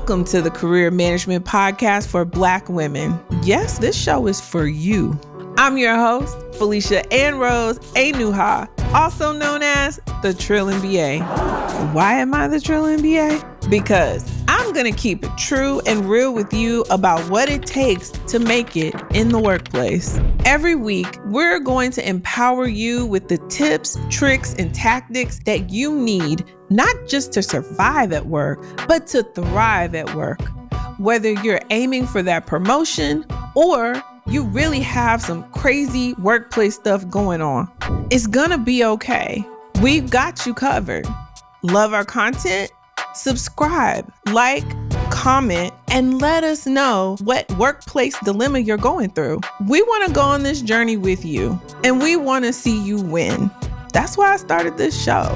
Welcome to the Career Management Podcast for Black women. Yes, this show is for you. I'm your host, Felicia and Rose Anuha, also known as the Trill MBA. Why am I the Trill MBA? Because I'm going to keep it true and real with you about what it takes to make it in the workplace. Every week, we're going to empower you with the tips, tricks, and tactics that you need, not just to survive at work, but to thrive at work. Whether you're aiming for that promotion or you really have some crazy workplace stuff going on, it's gonna be okay. We've got you covered. Love our content? Subscribe, like, comment, and let us know what workplace dilemma you're going through. We want to go on this journey with you, and we want to see you win. That's why I started this show.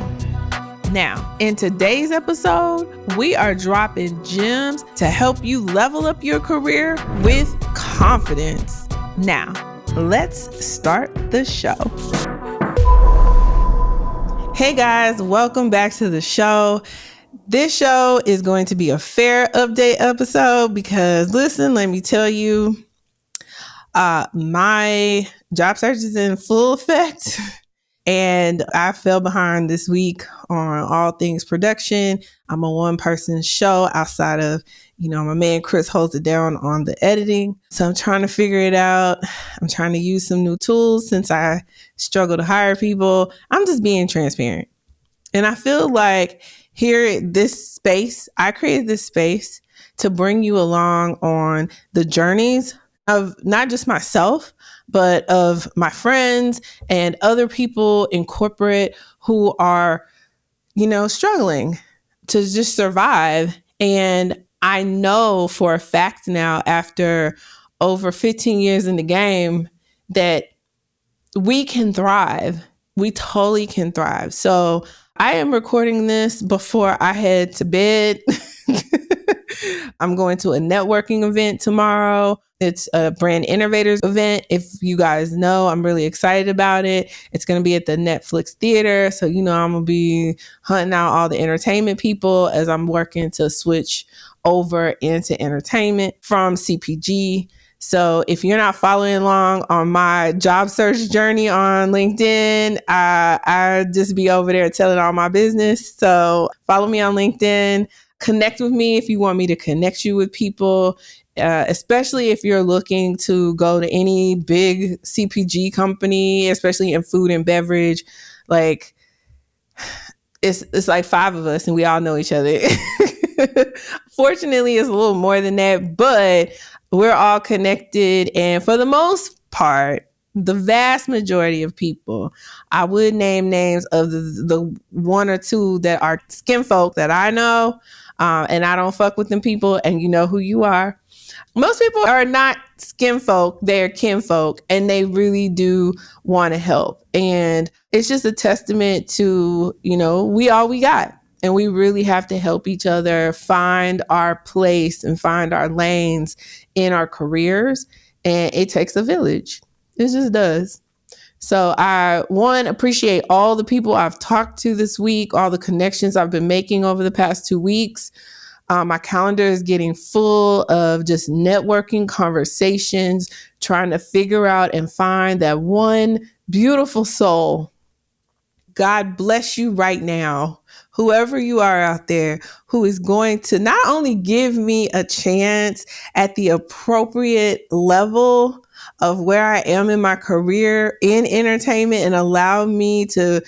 Now, in today's episode, we are dropping gems to help you level up your career with confidence. Now, let's start the show. Hey guys, welcome back to the show. This show is going to be a fair update episode because, listen, let me tell you, my job search is in full effect. And I fell behind this week on all things production. I'm a one-person show outside of, my man Chris holds it down on the editing. So I'm trying to figure it out. I'm trying to use some new tools since I struggle to hire people. I'm just being transparent. And I feel like here, I created this space to bring you along on the journeys of not just myself, but of my friends and other people in corporate who are, struggling to just survive. And I know for a fact now, after over 15 years in the game, that we can thrive. We totally can thrive. So I am recording this before I head to bed. I'm going to a networking event tomorrow. It's a brand innovators event. If you guys know, I'm really excited about it. It's going to be at the Netflix theater. So, I'm going to be hunting out all the entertainment people as I'm working to switch over into entertainment from CPG. So if you're not following along on my job search journey on LinkedIn, I just be over there telling all my business. So follow me on LinkedIn. Connect with me if you want me to connect you with people, especially if you're looking to go to any big CPG company, especially in food and beverage. Like it's like 5 of us and we all know each other. Fortunately, it's a little more than that, but we're all connected. And for the most part, the vast majority of people, I would name names of the 1 or 2 that are skin folk that I know. And I don't fuck with them people, and you know who you are. Most people are not skin folk, they're kin folk, and they really do want to help. And it's just a testament to, we all we got. And we really have to help each other find our place and find our lanes in our careers. And it takes a village. It just does. So I, appreciate all the people I've talked to this week, all the connections I've been making over the past 2 weeks. My calendar is getting full of just networking conversations, trying to figure out and find that one beautiful soul. God bless you right now, whoever you are out there, who is going to not only give me a chance at the appropriate level of where I am in my career in entertainment and allow me to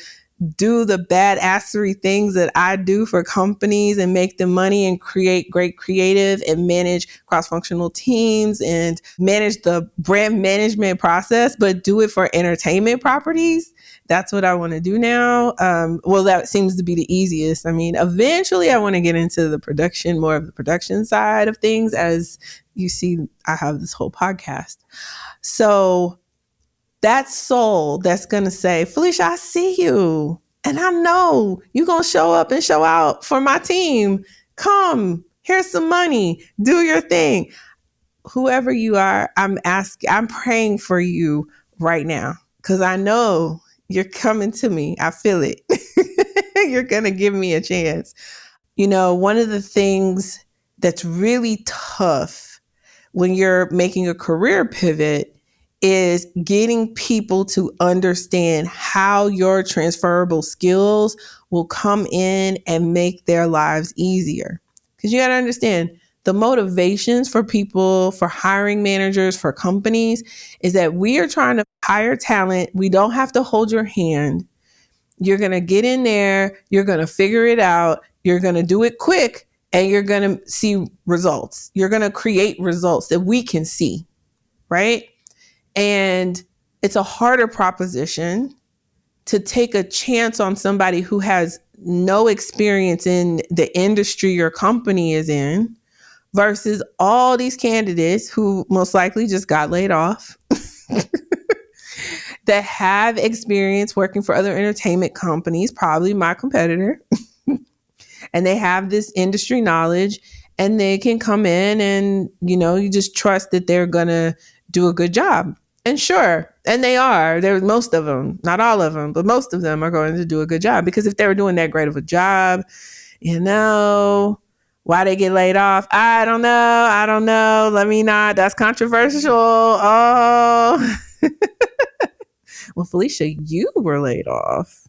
do the badassery things that I do for companies and make them money and create great creative and manage cross-functional teams and manage the brand management process, but do it for entertainment properties. That's what I want to do now. That seems to be the easiest. I mean, eventually I want to get into the production, more of the production side of things. As you see, I have this whole podcast. So that soul that's going to say, Felicia, I see you. And I know you're going to show up and show out for my team. Come, here's some money. Do your thing. Whoever you are, I'm praying for you right now because I know you're coming to me. I feel it. You're going to give me a chance. One of the things that's really tough when you're making a career pivot is getting people to understand how your transferable skills will come in and make their lives easier. Because you got to understand the motivations for people, for hiring managers, for companies is that we are trying to hire talent. We don't have to hold your hand. You're going to get in there. You're going to figure it out. You're going to do it quick and you're going to see results. You're going to create results that we can see, right? And it's a harder proposition to take a chance on somebody who has no experience in the industry your company is in versus all these candidates who most likely just got laid off that have experience working for other entertainment companies, probably my competitor, and they have this industry knowledge and they can come in and, you just trust that they're going to do a good job. And sure, and they are. There's most of them, not all of them, but most of them are going to do a good job because if they were doing that great of a job, why they get laid off? I don't know. Let me not. That's controversial. Oh, well, Felicia, you were laid off.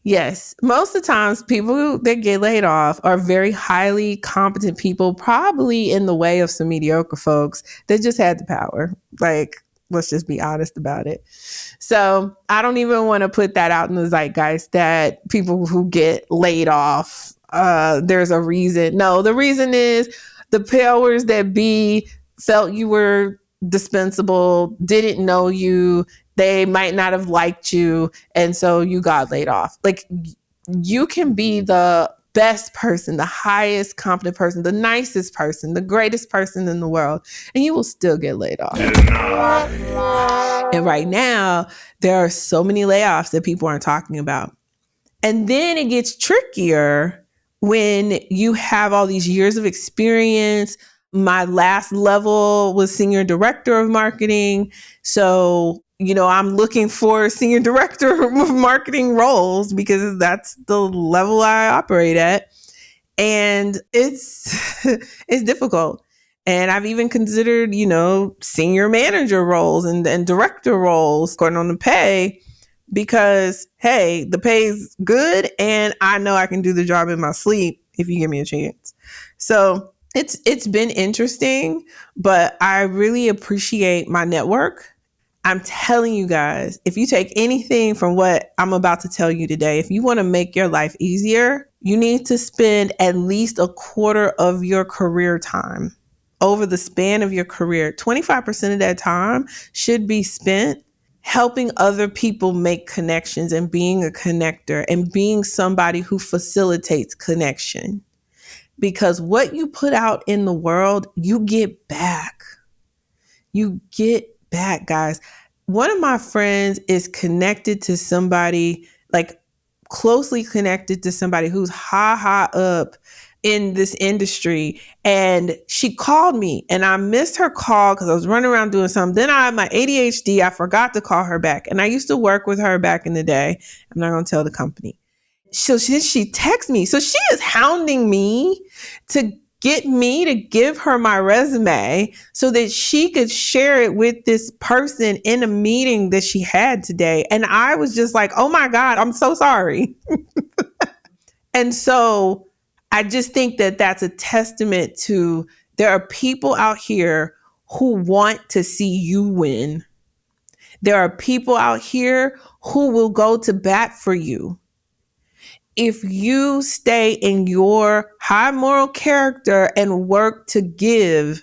Yes, most of the times people that get laid off are very highly competent people, probably in the way of some mediocre folks that just had the power. Like, let's just be honest about it. So I don't even want to put that out in the zeitgeist that people who get laid off, there's a reason. No, the reason is the powers that be felt you were dispensable, didn't know you, they might not have liked you, and so you got laid off. Like, you can be the best person, the highest competent person, the nicest person, the greatest person in the world, and you will still get laid off. And right now, there are so many layoffs that people aren't talking about. And then it gets trickier when you have all these years of experience. My last level was senior director of marketing. So, I'm looking for senior director of marketing roles because that's the level I operate at. And it's difficult. And I've even considered, senior manager roles and director roles according on the pay because, hey, the pay's good and I know I can do the job in my sleep if you give me a chance. So it's been interesting, but I really appreciate my network. I'm telling you guys, if you take anything from what I'm about to tell you today, if you want to make your life easier, you need to spend at least a quarter of your career time over the span of your career. 25% of that time should be spent helping other people make connections and being a connector and being somebody who facilitates connection. Because what you put out in the world, you get back. You get back, guys. One of my friends is connected to somebody, like closely connected to somebody who's high up in this industry. And she called me and I missed her call because I was running around doing something. Then I had my ADHD. I forgot to call her back. And I used to work with her back in the day. I'm not going to tell the company. So she texts me. So she is hounding me to get me to give her my resume so that she could share it with this person in a meeting that she had today. And I was just like, oh my God, I'm so sorry. And so I just think that that's a testament to there are people out here who want to see you win. There are people out here who will go to bat for you. If you stay in your high moral character and work to give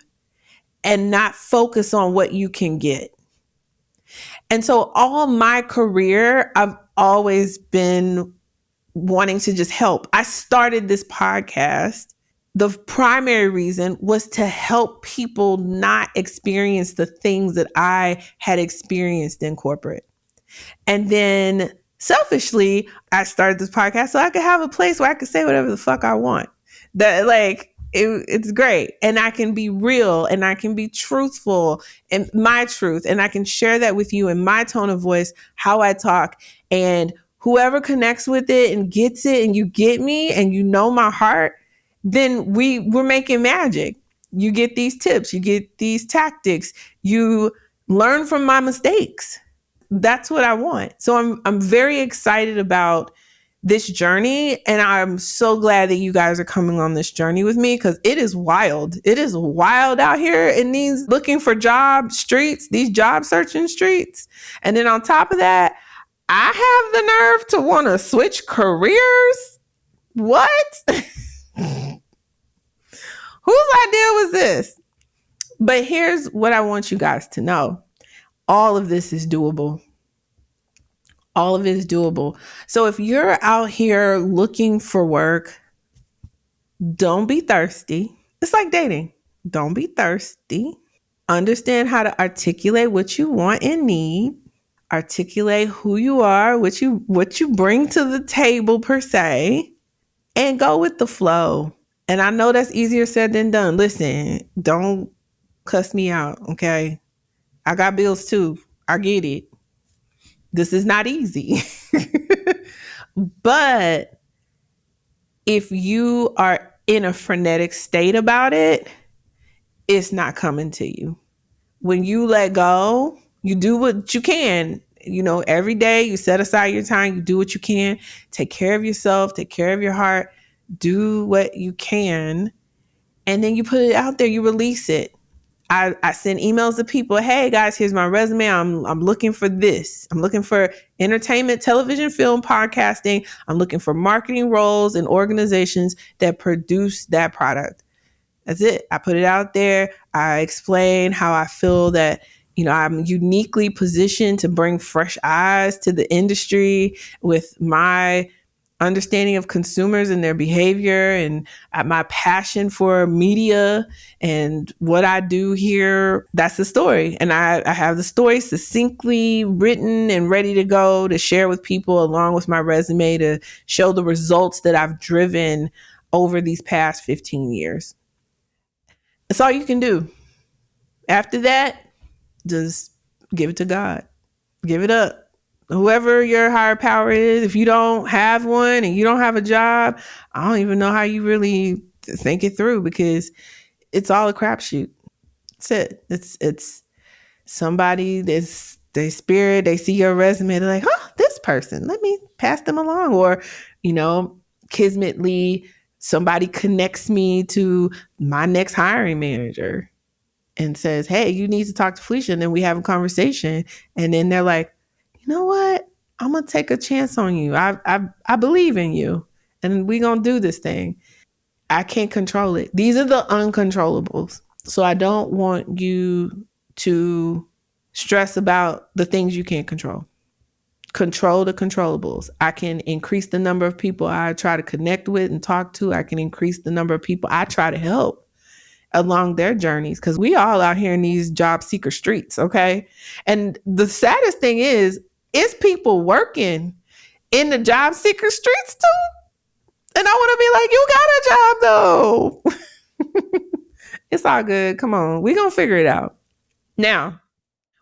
and not focus on what you can get. And so all my career, I've always been wanting to just help. I started this podcast. The primary reason was to help people not experience the things that I had experienced in corporate. And then selfishly, I started this podcast so I could have a place where I could say whatever the fuck I want. It's great. And I can be real and I can be truthful and my truth. And I can share that with you in my tone of voice, how I talk. And whoever connects with it and gets it and you get me and you know my heart then we're making magic. You get these tips, you get these tactics, you learn from my mistakes. That's what I want. So I'm very excited about this journey, and I'm so glad that you guys are coming on this journey with me, because it is wild. It is wild out here in these looking for job streets, these job searching streets. And then on top of that, I have the nerve to want to switch careers. What? Whose idea was this? But here's what I want you guys to know. All of this is doable. All of it is doable. So if you're out here looking for work, don't be thirsty. It's like dating. Don't be thirsty. Understand how to articulate what you want and need. Articulate who you are, what you bring to the table per se, and go with the flow. And I know that's easier said than done. Listen, don't cuss me out, okay? I got bills too. I get it. This is not easy. But if you are in a frenetic state about it, it's not coming to you. When you let go, you do what you can. You know, every day you set aside your time, you do what you can. Take care of yourself, take care of your heart, do what you can. And then you put it out there, you release it. I send emails to people. Hey guys, here's my resume. I'm looking for this. I'm looking for entertainment, television, film, podcasting. I'm looking for marketing roles and organizations that produce that product. That's it. I put it out there. I explain how I feel that, you know, I'm uniquely positioned to bring fresh eyes to the industry with my understanding of consumers and their behavior, and my passion for media and what I do here. That's the story. And I have the story succinctly written and ready to go to share with people, along with my resume to show the results that I've driven over these past 15 years. That's all you can do. After that, just give it to God. Give it up. Whoever your higher power is, if you don't have one and you don't have a job, I don't even know how you really think it through, because it's all a crapshoot. That's it. It's somebody that's their spirit. They see your resume. They're like, oh, this person, let me pass them along. Or, you know, kismetly, somebody connects me to my next hiring manager and says, hey, you need to talk to Felicia. And then we have a conversation. And then they're like, you know what? I'm going to take a chance on you. I believe in you. And we're going to do this thing. I can't control it. These are the uncontrollables. So I don't want you to stress about the things you can't control. Control the controllables. I can increase the number of people I try to connect with and talk to. I can increase the number of people I try to help along their journeys, because we all out here in these job seeker streets, okay? And the saddest thing is people working in the job seeker streets too. And I want to be like, you got a job though. It's all good. Come on. We're going to figure it out. Now,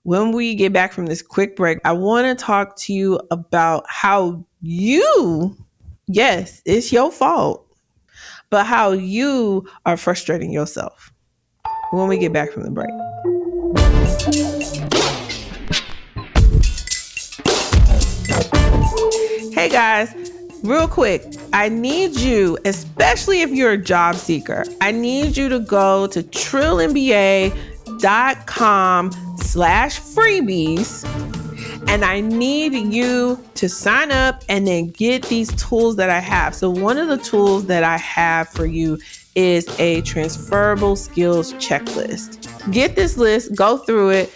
when we get back from this quick break, I want to talk to you about how you, yes, it's your fault, but how you are frustrating yourself when we get back from the break. Hey guys, real quick, I need you, especially if you're a job seeker, I need you to go to trillinba.com/freebies. And I need you to sign up and then get these tools that I have. So one of the tools that I have for you is a transferable skills checklist. Get this list, go through it,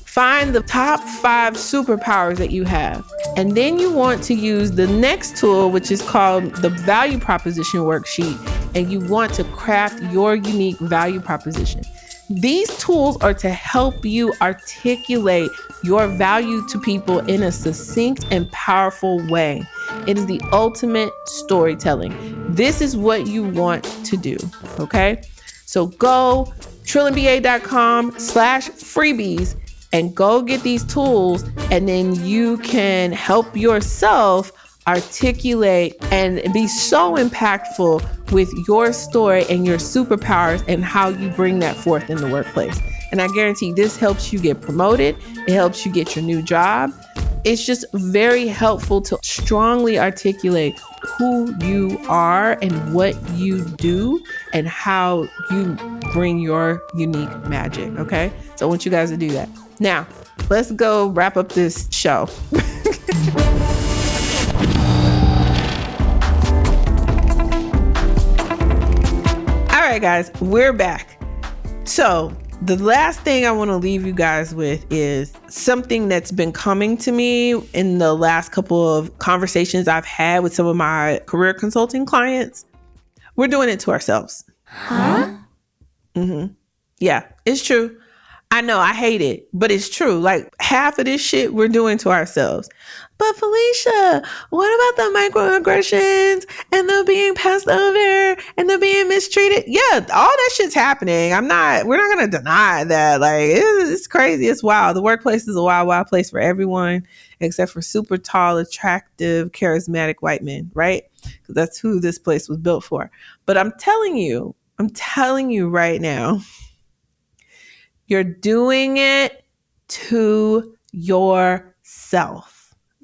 find the top 5 superpowers that you have. And then you want to use the next tool, which is called the value proposition worksheet. And you want to craft your unique value proposition. These tools are to help you articulate your value to people in a succinct and powerful way. It is the ultimate storytelling. This is what you want to do, okay? So go trillinba.com/freebies and go get these tools, and then you can help yourself articulate and be so impactful with your story and your superpowers and how you bring that forth in the workplace. And I guarantee this helps you get promoted. It helps you get your new job. It's just very helpful to strongly articulate who you are and what you do and how you bring your unique magic. Okay. So I want you guys to do that. Now, let's go wrap up this show. All right, guys, we're back. So the last thing I want to leave you guys with is something that's been coming to me in the last couple of conversations I've had with some of my career consulting clients. We're doing it to ourselves. Huh? Mm-hmm. Yeah, it's true. I know, I hate it, but it's true. Like half of this shit we're doing to ourselves. But Felicia, what about the microaggressions and the being passed over and the being mistreated? Yeah, all that shit's happening. We're not going to deny that. Like, it's crazy. It's wild. The workplace is a wild, wild place for everyone except for super tall, attractive, charismatic white men, right? Because that's who this place was built for. But I'm telling you right now, you're doing it to yourself.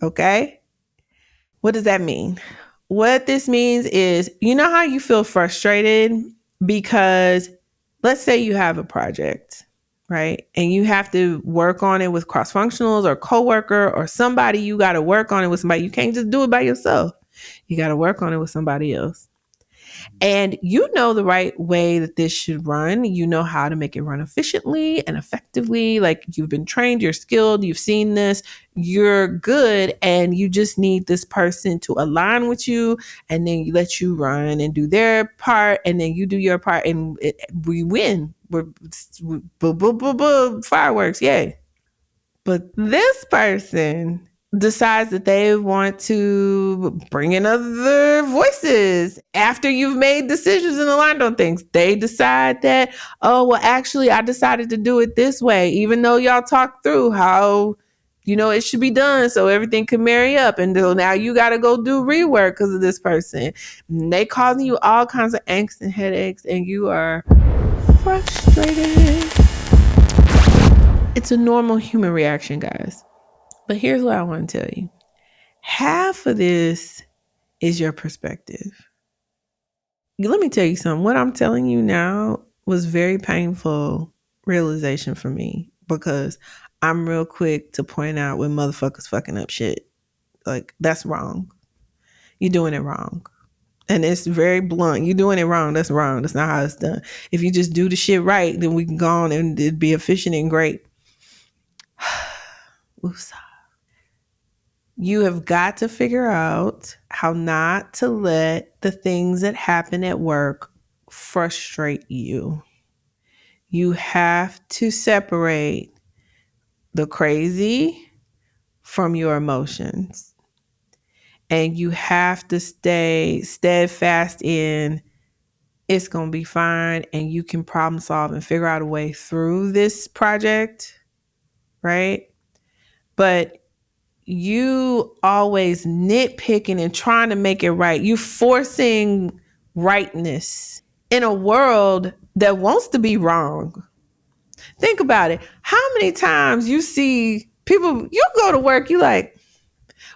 Okay? What does that mean? What this means is, you know how you feel frustrated because let's say you have a project, right? And you have to work on it with cross-functionals or coworker or somebody. You got to work on it with somebody. You can't just do it by yourself. You got to work on it with somebody else. And you know the right way that this should run. You know how to make it run efficiently and effectively. Like you've been trained, you're skilled, you've seen this, you're good, and you just need this person to align with you and then you let you run and do their part and then you do your part and we win. We're boom, boom, boom, boom, fireworks, yay. But this person decides that they want to bring in other voices after you've made decisions and aligned on things. They decide that, oh, well, actually, I decided to do it this way, even though y'all talked through how, it should be done so everything can marry up. And now you got to go do rework because of this person. And they causing you all kinds of angst and headaches, and you are frustrated. It's a normal human reaction, guys. But here's what I want to tell you. Half of this is your perspective. Let me tell you something. What I'm telling you now was very painful realization for me because I'm real quick to point out when motherfuckers fucking up shit. Like, that's wrong. You're doing it wrong. And it's very blunt. You're doing it wrong. That's wrong. That's not how it's done. If you just do the shit right, then we can go on and it'd be efficient and great. Woosah. You have got to figure out how not to let the things that happen at work frustrate you. You have to separate the crazy from your emotions. And you have to stay steadfast in it's going to be fine and you can problem solve and figure out a way through this project, right? But you always nitpicking and trying to make it right. You forcing rightness in a world that wants to be wrong. Think about it. How many times you see people, you go to work, you like,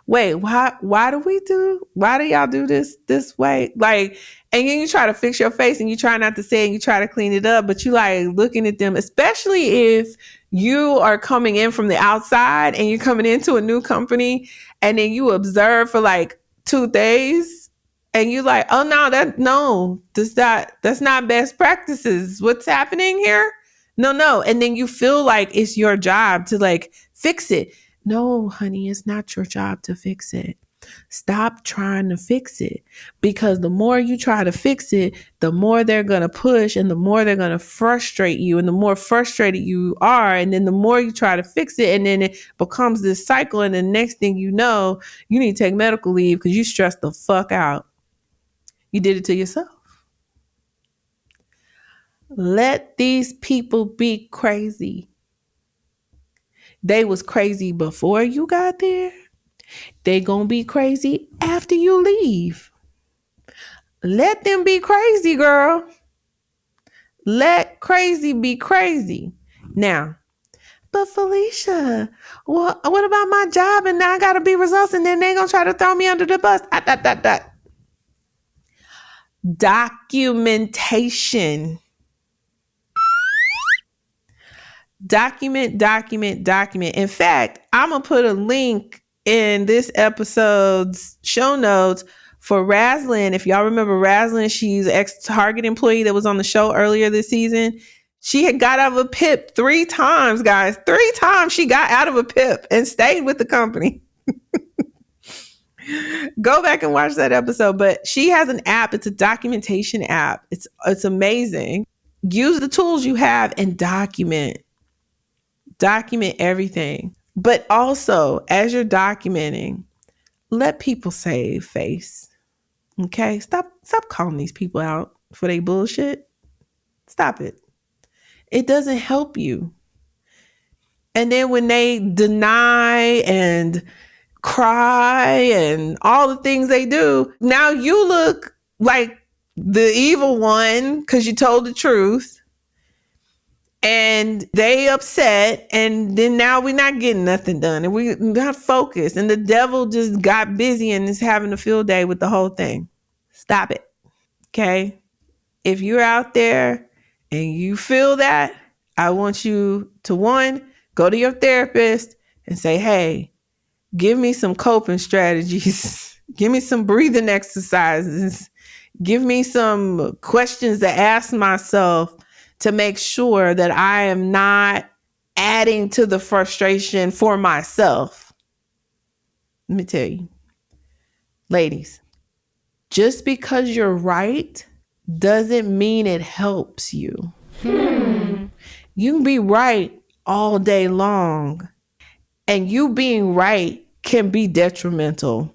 wait, why do y'all do this way? Like, and then you try to fix your face and you try not to say it and you try to clean it up, but you like looking at them, especially if you are coming in from the outside and you're coming into a new company and then you observe for like 2 days and you like, oh no, that's not best practices. What's happening here? No. And then you feel like it's your job to like fix it. No, honey, it's not your job to fix it. Stop trying to fix it because the more you try to fix it, the more they're going to push and the more they're going to frustrate you and the more frustrated you are. And then the more you try to fix it and then it becomes this cycle. And the next thing you know, you need to take medical leave because you stressed the fuck out. You did it to yourself. Let these people be crazy. They was crazy before you got there. They gonna be crazy after you leave. Let them be crazy, girl. Let crazy be crazy. Now, but Felicia, what about my job? And now I gotta be results, and then they gonna try to throw me under the bus. Documentation. Document. In fact, I'm gonna put a link in this episode's show notes for Raslyn. If y'all remember Raslyn, she's an ex-Target employee that was on the show earlier this season. She had got out of a PIP 3 times, guys. 3 times she got out of a PIP and stayed with the company. Go back and watch that episode. But she has an app. It's a documentation app. It's amazing. Use the tools you have and document. Document everything. But also, as you're documenting, let people save face. Okay? Stop calling these people out for their bullshit. Stop it. It doesn't help you. And then when they deny and cry and all the things they do, now you look like the evil one because you told the truth. And they upset, and then now we're not getting nothing done, and we're not focused, and the devil just got busy and is having a field day with the whole thing. Stop it. Okay? If you're out there and you feel that, I want you to, 1, go to your therapist and say, hey, give me some coping strategies. Give me some breathing exercises. Give me some questions to ask myself to make sure that I am not adding to the frustration for myself. Let me tell you, ladies, just because you're right doesn't mean it helps you. You can be right all day long, and you being right can be detrimental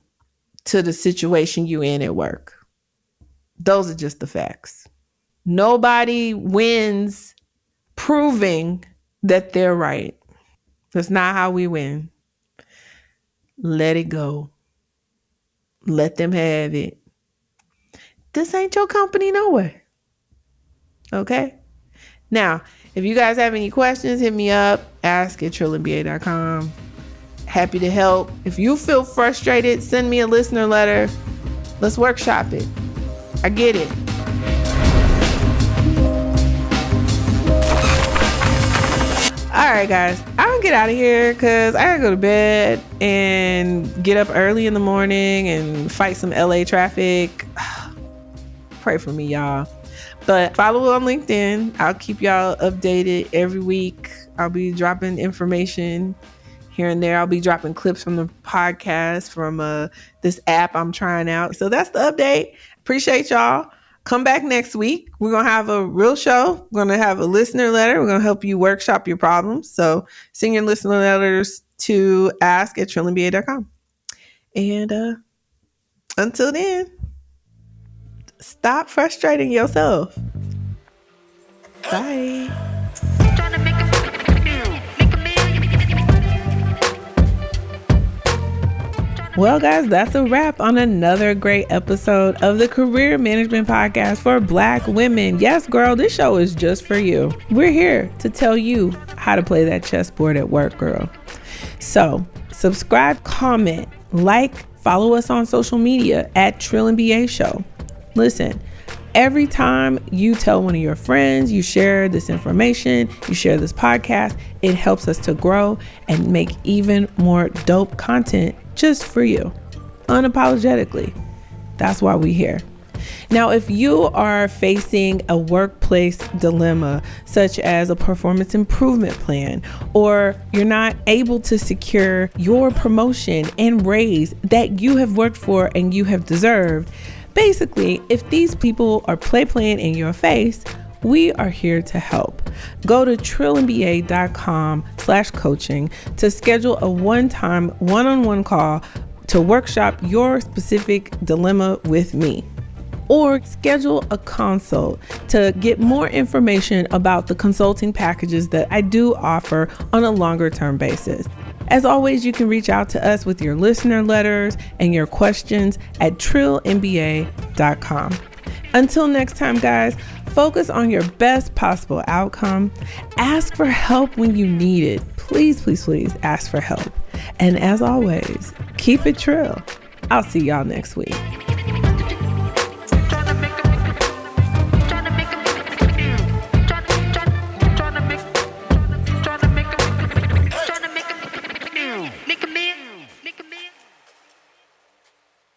to the situation you in at work. Those are just the facts. Nobody wins proving that they're right. That's not how we win. Let it go. Let them have it. This ain't your company nowhere. Okay? Now, if you guys have any questions, hit me up. Ask at trillandba.com. Happy to help. If you feel frustrated, send me a listener letter. Let's workshop it. I get it. All right, guys, I'm gonna get out of here because I gotta go to bed and get up early in the morning and fight some LA traffic. Pray for me, y'all. But follow on LinkedIn. I'll keep y'all updated every week. I'll be dropping information here and there. I'll be dropping clips from the podcast from this app I'm trying out. So that's the update. Appreciate y'all. Come back next week. We're going to have a real show. We're going to have a listener letter. We're going to help you workshop your problems. So send your listener letters to ask@trillandba.com. And until then, stop frustrating yourself. Bye. Well, guys, that's a wrap on another great episode of the Career Management Podcast for Black women. Yes, girl, this show is just for you. We're here to tell you how to play that chessboard at work, girl. So subscribe, comment, like, follow us on social media at Trill and BA Show. Listen, every time you tell one of your friends, you share this information, you share this podcast, it helps us to grow and make even more dope content just for you, unapologetically. That's why we're here. Now, if you are facing a workplace dilemma, such as a performance improvement plan, or you're not able to secure your promotion and raise that you have worked for and you have deserved, basically, if these people are playing in your face, we are here to help. Go to trillandba.com/coaching to schedule a one-time one-on-one call to workshop your specific dilemma with me. Or schedule a consult to get more information about the consulting packages that I do offer on a longer term basis. As always, you can reach out to us with your listener letters and your questions at trillmba.com. Until next time, guys, focus on your best possible outcome. Ask for help when you need it. Please, please, please ask for help. And as always, keep it trill. I'll see y'all next week.